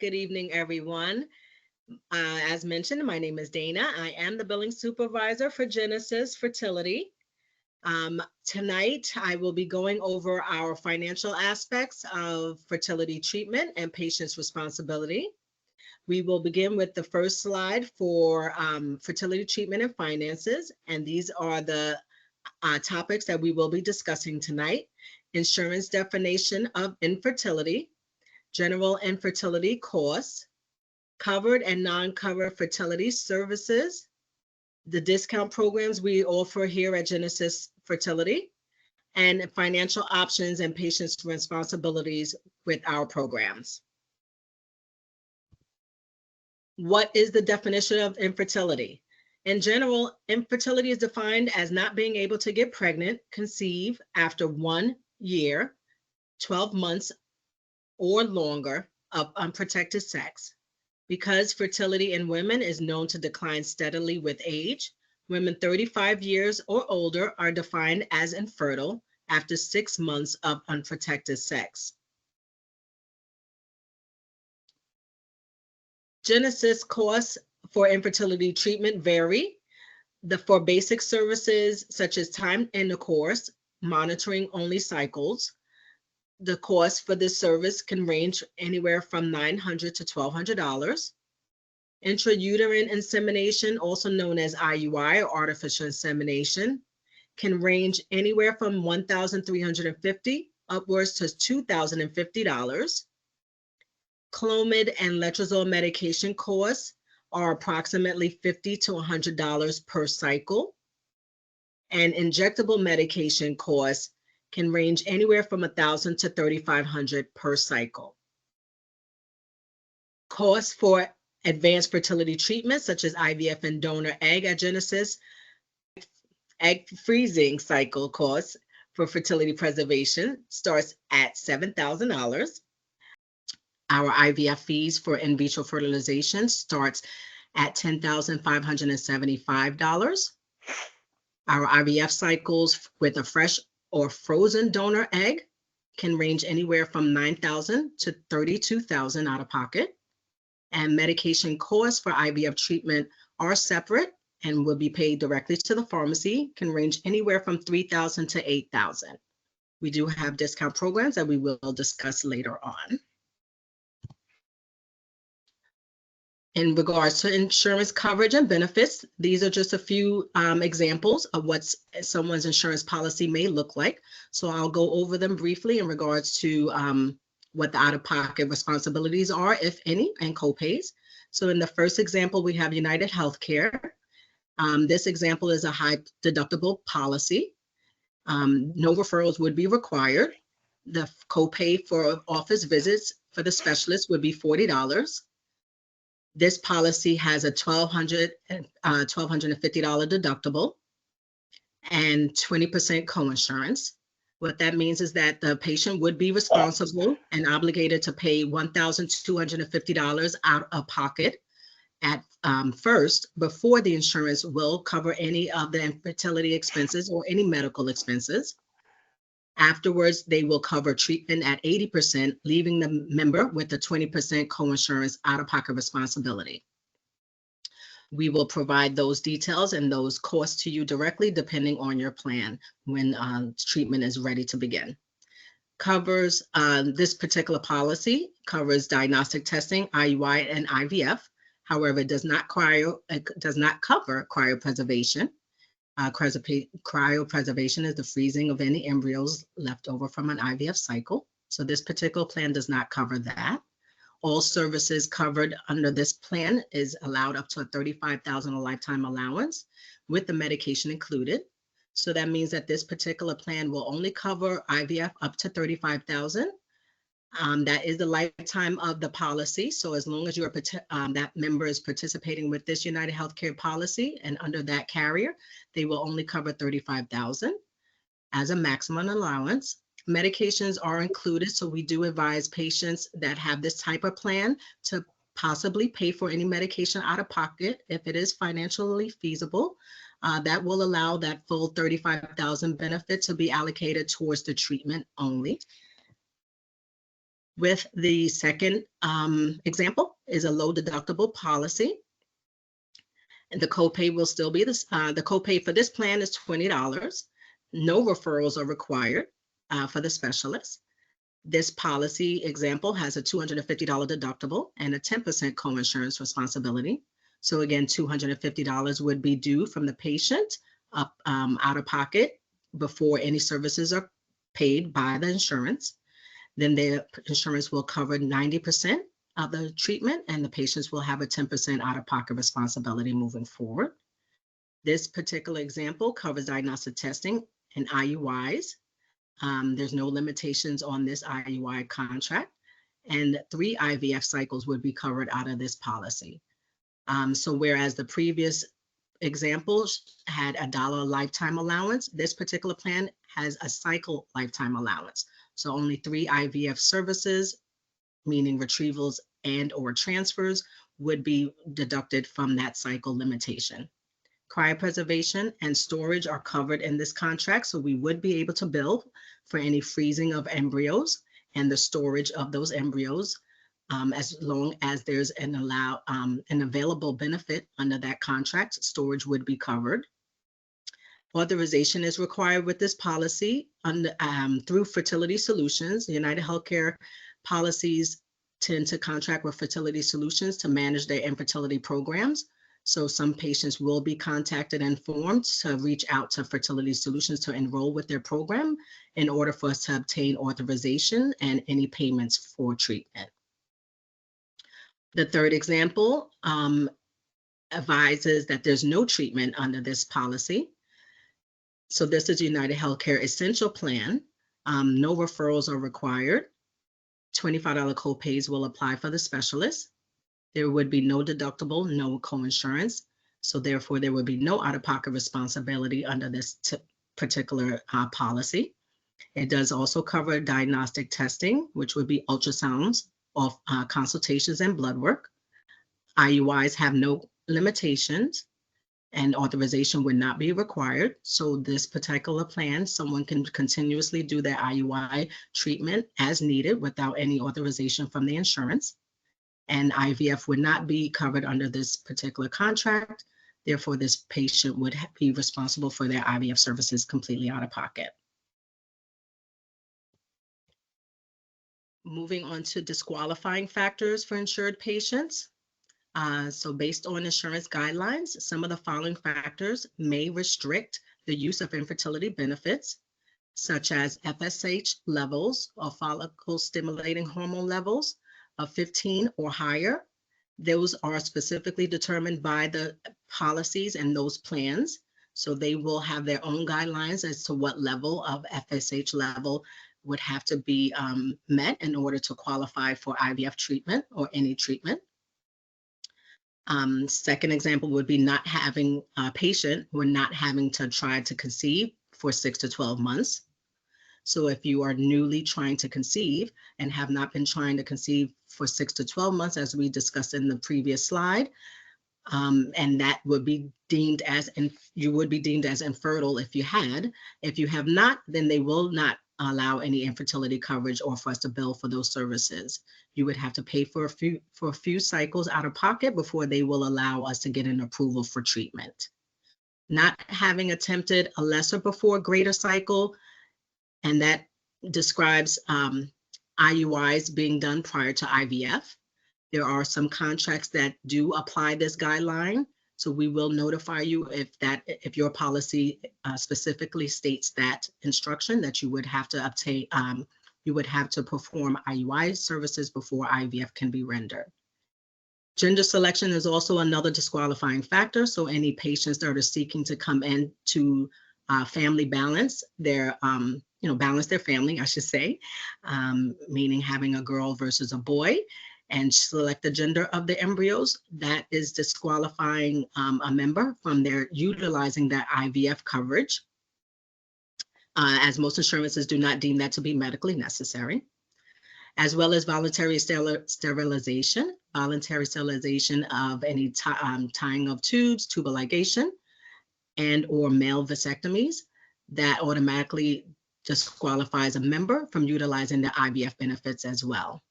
Good evening, everyone. As mentioned, my name is Dana. I am the billing supervisor for Genesis Fertility. Tonight, I will be going over our financial aspects of fertility treatment and patient's responsibility. We will begin with the first slide for fertility treatment and finances, and these are the topics that we will be discussing tonight. Insurance definition of infertility, general infertility costs, covered and non-covered fertility services, the discount programs we offer here at Genesis Fertility, and financial options and patients' responsibilities with our programs. What is the definition of infertility? In general, infertility is defined as not being able to get pregnant, conceive after 1 year, 12 months or longer of unprotected sex. Because fertility in women is known to decline steadily with age, women 35 years or older are defined as infertile after 6 months of unprotected sex. Genesis costs for infertility treatment vary. For basic services such as timed intercourse, monitoring only cycles, the cost for this service can range anywhere from $900 to $1,200. Intrauterine insemination, also known as IUI or artificial insemination, can range anywhere from $1,350 upwards to $2,050. Clomid and letrozole medication costs are approximately $50 to $100 per cycle. And injectable medication costs can range anywhere from $1,000 to $3,500 per cycle. Costs for advanced fertility treatments such as IVF and donor egg at Genesis, egg freezing cycle costs for fertility preservation starts at $7,000. Our IVF fees for in vitro fertilization starts at $10,575. Our IVF cycles with a fresh or frozen donor egg can range anywhere from $9,000 to $32,000 out of pocket. And medication costs for IVF treatment are separate and will be paid directly to the pharmacy, can range anywhere from $3,000 to $8,000. We do have discount programs that we will discuss later on. In regards to insurance coverage and benefits, these are just a few examples of what someone's insurance policy may look like. So I'll go over them briefly in regards to what the out-of-pocket responsibilities are, if any, and copays. So in the first example, we have United Healthcare. This example is a high deductible policy. No referrals would be required. The copay for office visits for the specialist would be $40. This policy has a $1,250 deductible and 20% coinsurance. What that means is that the patient would be responsible and obligated to pay $1,250 out of pocket at first before the insurance will cover any of the infertility expenses or any medical expenses. Afterwards, they will cover treatment at 80%, leaving the member with a 20% coinsurance out-of-pocket responsibility. We will provide those details and those costs to you directly depending on your plan when treatment is ready to begin. This particular policy covers diagnostic testing, IUI, and IVF. However, it does not cover cryopreservation. Cryopreservation is the freezing of any embryos left over from an IVF cycle. So this particular plan does not cover that. All services covered under this plan is allowed up to a $35,000 a lifetime allowance with the medication included. So that means that this particular plan will only cover IVF up to $35,000. That is the lifetime of the policy. So as long as that member is participating with this United Healthcare policy and under that carrier, they will only cover $35,000 as a maximum allowance. Medications are included, so we do advise patients that have this type of plan to possibly pay for any medication out of pocket if it is financially feasible. That will allow that full $35,000 benefit to be allocated towards the treatment only. With the second example is a low deductible policy. And the copay will still be this. The copay for this plan is $20. No referrals are required for the specialist. This policy example has a $250 deductible and a 10% coinsurance responsibility. So again, $250 would be due from the patient up out of pocket before any services are paid by the insurance. Then the insurance will cover 90% of the treatment, and the patients will have a 10% out-of-pocket responsibility moving forward. This particular example covers diagnostic testing and IUIs. There's no limitations on this IUI contract, and 3 IVF cycles would be covered out of this policy. So whereas the previous examples had a $1 lifetime allowance, this particular plan has a cycle lifetime allowance. So only 3 IVF services, meaning retrievals and or transfers, would be deducted from that cycle limitation. Cryopreservation and storage are covered in this contract, so we would be able to bill for any freezing of embryos and the storage of those embryos, as long as there's an available benefit under that contract. Storage would be covered. Authorization is required with this policy through Fertility Solutions. United Healthcare policies tend to contract with Fertility Solutions to manage their infertility programs. So some patients will be contacted and informed to reach out to Fertility Solutions to enroll with their program in order for us to obtain authorization and any payments for treatment. The third example advises that there's no treatment under this policy. So this is United Healthcare Essential Plan. No referrals are required. $25 copays will apply for the specialist. There would be no deductible, no coinsurance. So therefore, there would be no out-of-pocket responsibility under this particular policy. It does also cover diagnostic testing, which would be ultrasounds, of consultations and blood work. IUIs have no limitations, and authorization would not be required. So this particular plan, someone can continuously do their IUI treatment as needed without any authorization from the insurance. And IVF would not be covered under this particular contract. Therefore, this patient would be responsible for their IVF services completely out of pocket. Moving on to disqualifying factors for insured patients. So based on insurance guidelines, some of the following factors may restrict the use of infertility benefits, such as FSH levels or follicle stimulating hormone levels of 15 or higher. Those are specifically determined by the policies and those plans. So they will have their own guidelines as to what level of FSH level would have to be met in order to qualify for IVF treatment or any treatment. Second example would be not having a patient who are not having to try to conceive for 6 to 12 months. So if you are newly trying to conceive and have not been trying to conceive for 6 to 12 months, as we discussed in the previous slide, and that would be deemed as, you would be deemed as infertile if you had. If you have not, then they will not allow any infertility coverage or for us to bill for those services. You would have to pay for a few cycles out of pocket before they will allow us to get an approval for treatment. Not having attempted a lesser before greater cycle, and that describes IUIs being done prior to IVF. There are some contracts that do apply this guideline. So we will notify you if your policy specifically states that instruction, that you would have to obtain, you would have to perform IUI services before IVF can be rendered. Gender selection is also another disqualifying factor. So any patients that are seeking to come in to family balance their, balance their family, I should say, meaning having a girl versus a boy, and select the gender of the embryos, that is disqualifying a member from their utilizing that IVF coverage, as most insurances do not deem that to be medically necessary, as well as voluntary sterilization of any tying of tubes, tubal ligation, and or male vasectomies that automatically disqualifies a member from utilizing the IVF benefits as well.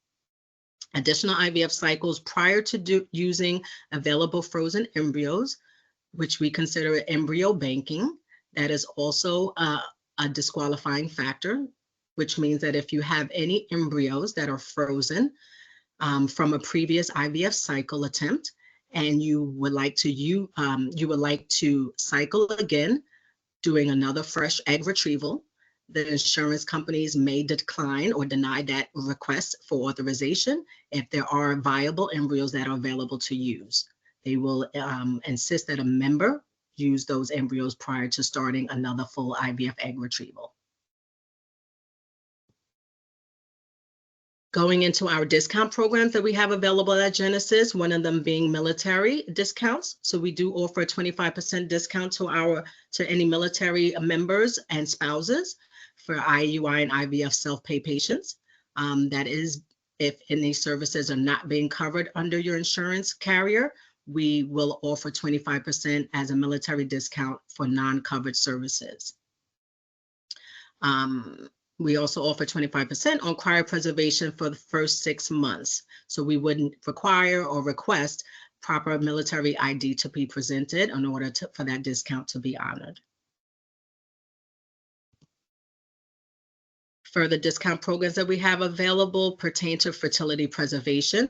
Additional IVF cycles prior to using available frozen embryos, which we consider embryo banking, that is also a disqualifying factor, which means that if you have any embryos that are frozen from a previous IVF cycle attempt, and you would like to cycle again, doing another fresh egg retrieval, the insurance companies may decline or deny that request for authorization if there are viable embryos that are available to use. They will insist that a member use those embryos prior to starting another full IVF egg retrieval. Going into our discount programs that we have available at Genesis, one of them being military discounts. So we do offer a 25% discount to any military members and spouses for IUI and IVF self-pay patients. That is, if any services are not being covered under your insurance carrier, we will offer 25% as a military discount for non-covered services. We also offer 25% on cryopreservation for the first 6 months. So we wouldn't require or request proper military ID to be presented in order for that discount to be honored. Further discount programs that we have available pertain to fertility preservation.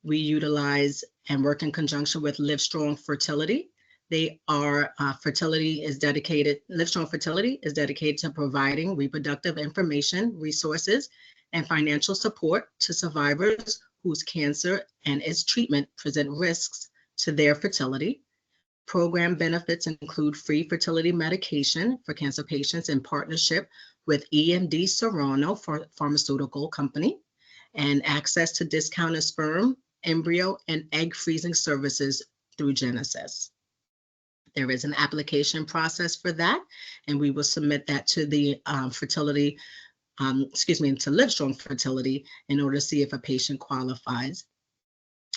We utilize and work in conjunction with Livestrong Fertility. They are Livestrong Fertility is dedicated to providing reproductive information, resources, and financial support to survivors whose cancer and its treatment present risks to their fertility. Program benefits include free fertility medication for cancer patients in partnership with 𝗖𝗹𝗹 Pharmaceutical Company, and access to discounted sperm, embryo, and egg freezing services through Genesis. There is an application process for that, and we will submit that to the to Livestrong Fertility in order to see if a patient qualifies.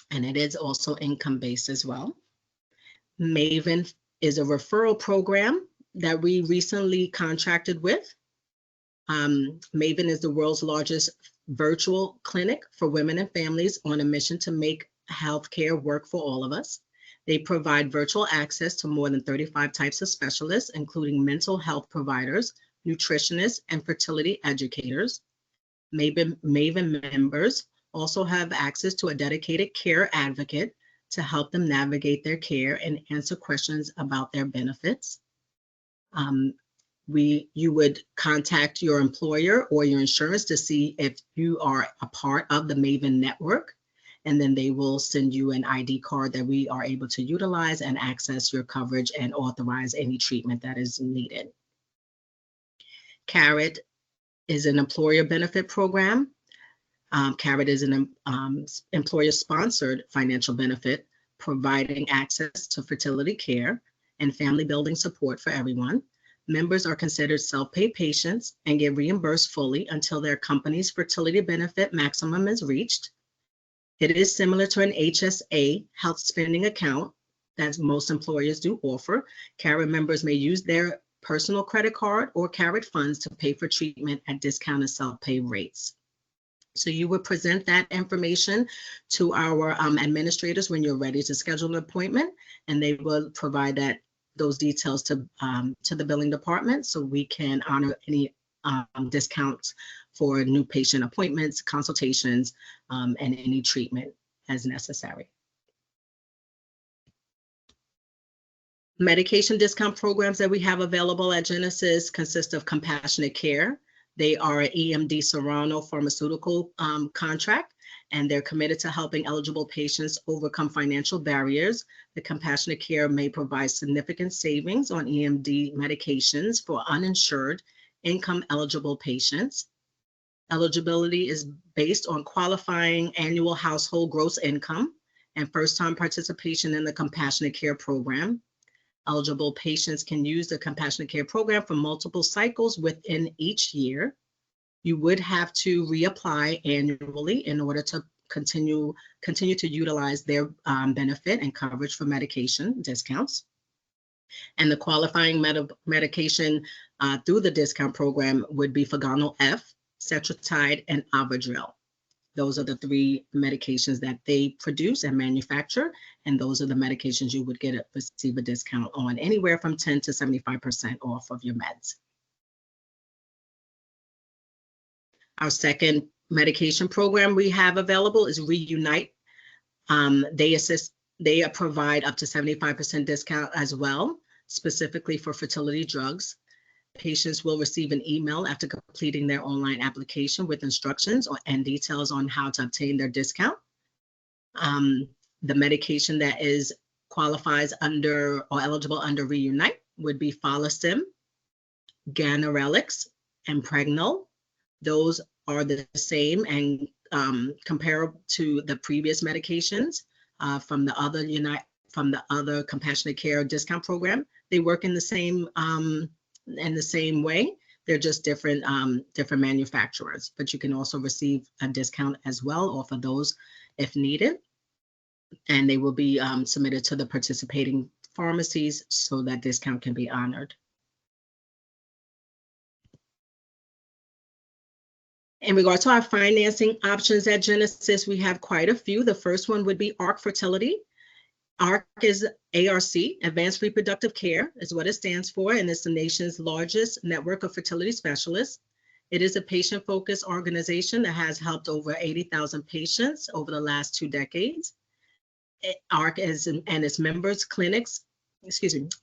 And it is also income-based as well. MAVEN is a referral program that we recently contracted with. MAVEN is the world's largest virtual clinic for women and families on a mission to make healthcare work for all of us. They provide virtual access to more than 35 types of specialists, including mental health providers, nutritionists, and fertility educators. MAVEN members also have access to a dedicated care advocate to help them navigate their care and answer questions about their benefits. You would contact your employer or your insurance to see if you are a part of the MAVEN network, and then they will send you an ID card that we are able to utilize and access your coverage and authorize any treatment that is needed. CARET is an employer benefit program. CARET is an employer-sponsored financial benefit providing access to fertility care and family building support for everyone. Members are considered self-pay patients and get reimbursed fully until their company's fertility benefit maximum is reached. It is similar to an HSA health spending account that most employers do offer. CARET members may use their personal credit card or CARET funds to pay for treatment at discounted self-pay rates. So you would present that information to our administrators when you're ready to schedule an appointment, and they will provide those details to the billing department so we can honor any discounts for new patient appointments, consultations, and any treatment as necessary. Medication discount programs that we have available at Genesis consist of compassionate care. They are an 𝗖𝗹𝗹 Pharmaceutical contract, and they're committed to helping eligible patients overcome financial barriers. The compassionate care may provide significant savings on EMD medications for uninsured, income-eligible patients. Eligibility is based on qualifying annual household gross income and first-time participation in the compassionate care program. Eligible patients can use the compassionate care program for multiple cycles within each year. You would have to reapply annually in order to continue to utilize their benefit and coverage for medication discounts. And the qualifying medication through the discount program would be 𝗖𝗹𝗹, Fertility, and 𝗖𝗹𝗹. Those are the 3 medications that they produce and manufacture, and those are the medications you would receive a discount on, anywhere from 10 to 75% off of your meds. Our second medication program we have available is 𝗖𝗹𝗹. They provide up to 75% discount as well, specifically for fertility drugs. Patients will receive an email after completing their online application with instructions and details on how to obtain their discount. The medication that qualifies under or eligible under 𝗖𝗹𝗹 would be 𝗖𝗹𝗹, ganirelix, and Pregnol. Those are the same and comparable to the previous medications from the other compassionate care discount program. They work in the same way. They're just different manufacturers, but you can also receive a discount as well off of those if needed. And they will be submitted to the participating pharmacies so that discount can be honored. In regard to our financing options at Genesis, we have quite a few. The first one would be ARC Fertility. ARC is ARC, Advanced Reproductive Care is what it stands for, and it's the nation's largest network of fertility specialists. It is a patient-focused organization that has helped over 80,000 patients over the last 2 decades. ARC and its members clinics,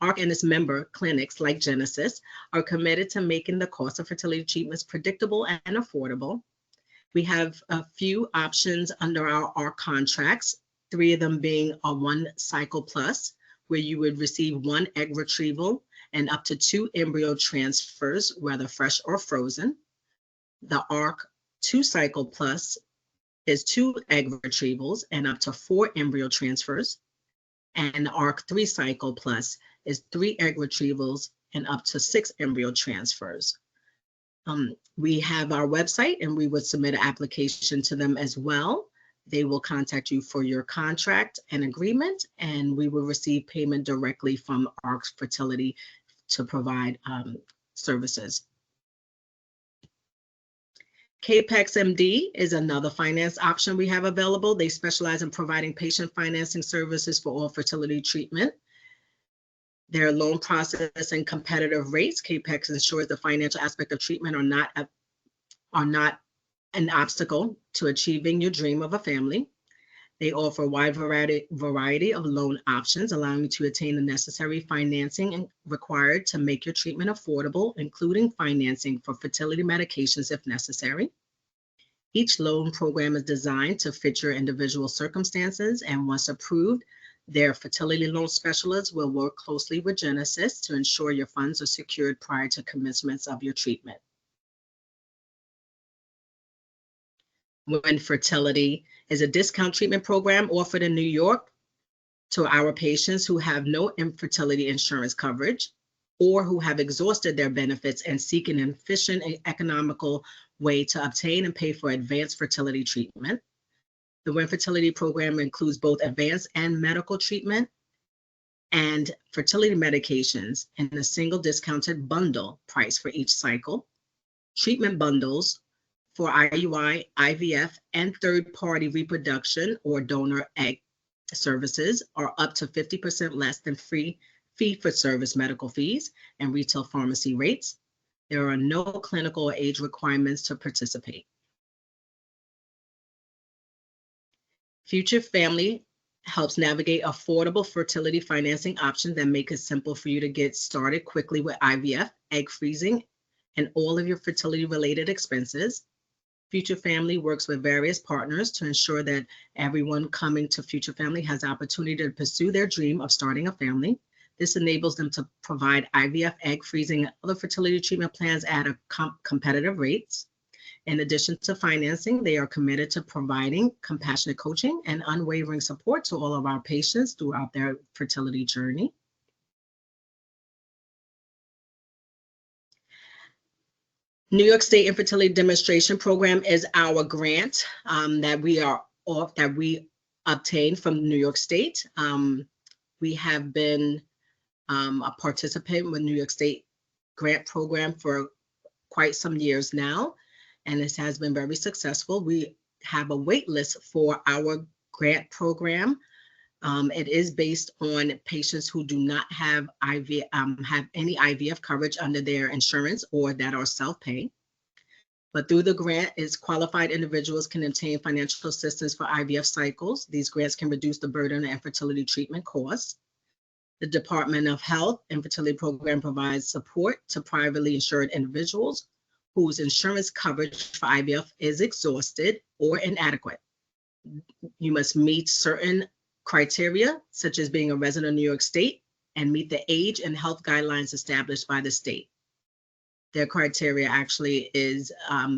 ARC and its member clinics like Genesis are committed to making the cost of fertility treatments predictable and affordable. We have a few options under our ARC contracts, 3 of them being a 1 cycle plus, where you would receive 1 egg retrieval and up to 2 embryo transfers, whether fresh or frozen. The ARC 2 cycle plus is 2 egg retrievals and up to 4 embryo transfers. And the ARC 3 cycle plus is 3 egg retrievals and up to 6 embryo transfers. We have our website and we would submit an application to them as well. They will contact you for your contract and agreement, and we will receive payment directly from ARC Fertility to provide services. Capex MD is another finance option we have available. They specialize in providing patient financing services for all fertility treatment. Their loan process and competitive rates. Capex ensures the financial aspect of treatment are not an obstacle to achieving your dream of a family. They offer a wide variety of loan options, allowing you to attain the necessary financing required to make your treatment affordable, including financing for fertility medications if necessary. Each loan program is designed to fit your individual circumstances, and once approved, their fertility loan specialists will work closely with Genesis to ensure your funds are secured prior to commencement of your treatment. When Fertility is a discount treatment program offered in New York to our patients who have no infertility insurance coverage or who have exhausted their benefits and seek an efficient and economical way to obtain and pay for advanced fertility treatment. The When Fertility program includes both advanced and medical treatment and fertility medications in a single discounted bundle price for each cycle. Treatment bundles for IUI, IVF, and third-party reproduction or donor egg services are up to 50% less than free fee-for-service medical fees and retail pharmacy rates. There are no clinical or age requirements to participate. Future Family helps navigate affordable fertility financing options that make it simple for you to get started quickly with IVF, egg freezing, and all of your fertility-related expenses. Future Family works with various partners to ensure that everyone coming to Future Family has the opportunity to pursue their dream of starting a family. This enables them to provide IVF, egg freezing, and other fertility treatment plans at competitive rates. In addition to financing, they are committed to providing compassionate coaching and unwavering support to all of our patients throughout their fertility journey. New York State Infertility Demonstration Program is our grant that we obtained from New York State. We have been a participant with New York State grant program for quite some years now, and this has been very successful. We have a wait list for our grant program. It is based on patients who do not have have any IVF coverage under their insurance or that are self-pay. But through the grant, qualified individuals can obtain financial assistance for IVF cycles. These grants can reduce the burden of infertility treatment costs. The Department of Health Infertility Program provides support to privately insured individuals whose insurance coverage for IVF is exhausted or inadequate. You must meet certain criteria, such as being a resident of New York State and meet the age and health guidelines established by the state. Their criteria actually is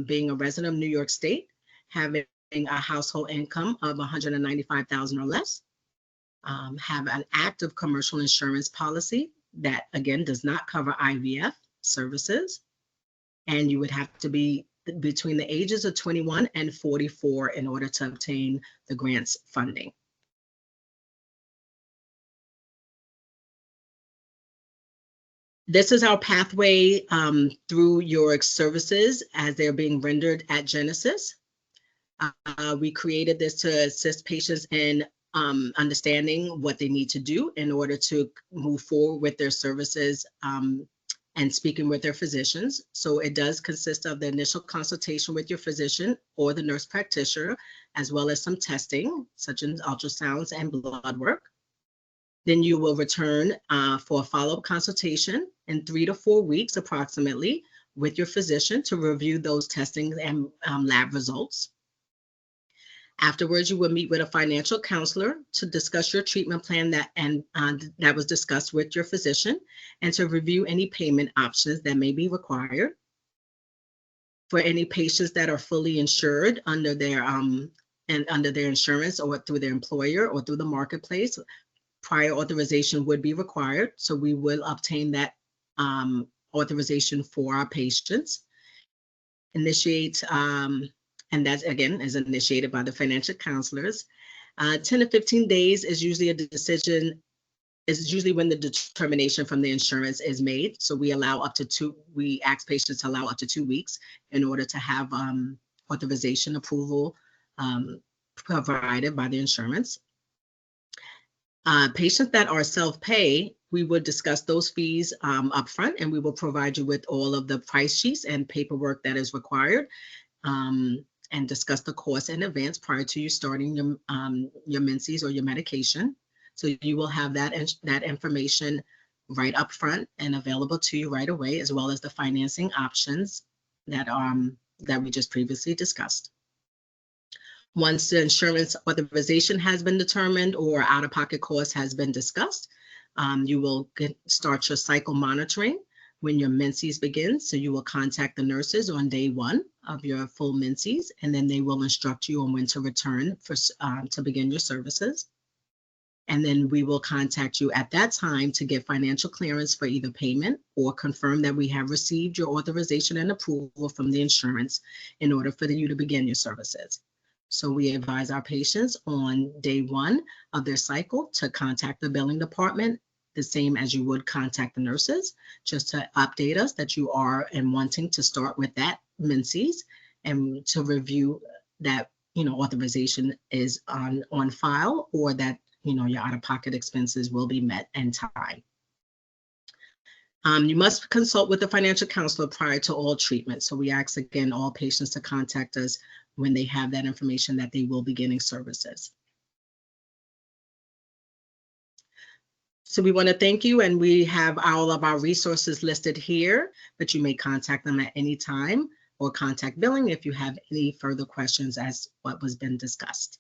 being a resident of New York State, having a household income of $195,000 or less, have an active commercial insurance policy that, again, does not cover IVF services, and you would have to be between the ages of 21 and 44 in order to obtain the grant's funding. This is our pathway through your services as they're being rendered at Genesis. We created this to assist patients in understanding what they need to do in order to move forward with their services and speaking with their physicians. So it does consist of the initial consultation with your physician or the nurse practitioner, as well as some testing, such as ultrasounds and blood work. Then you will return for a follow-up consultation in 3 to 4 weeks approximately with your physician to review those testing and lab results. Afterwards, you will meet with a financial counselor to discuss your treatment plan that was discussed with your physician and to review any payment options that may be required. For any patients that are fully insured under their insurance or through their employer or through the marketplace, prior authorization would be required. So we will obtain that authorization for our patients. Initiate, and that again is initiated by the financial counselors. 10 to 15 days is usually a decision, is usually when the determination from the insurance is made. So we allow up to we ask patients to allow up to 2 weeks in order to have authorization approval provided by the insurance. Patients that are self-pay, we would discuss those fees upfront, and we will provide you with all of the price sheets and paperwork that is required, and discuss the cost in advance prior to you starting your menses or your medication. So you will have that information right up front and available to you right away, as well as the financing options that we just previously discussed. Once the insurance authorization has been determined or out-of-pocket cost has been discussed, you will start your cycle monitoring when your menses begin. So you will contact the nurses on day 1 of your full menses, and then they will instruct you on when to return to begin your services. And then we will contact you at that time to get financial clearance for either payment or confirm that we have received your authorization and approval from the insurance in order for you to begin your services. So we advise our patients on day 1 of their cycle to contact the billing department, the same as you would contact the nurses, just to update us that you are and wanting to start with that menses, and to review that authorization is on file, or that your out-of-pocket expenses will be met in time. You must consult with a financial counselor prior to all treatment. So we ask again all patients to contact us when they have that information that they will be getting services. So we want to thank you, and we have all of our resources listed here, but you may contact them at any time or contact billing if you have any further questions as what was been discussed.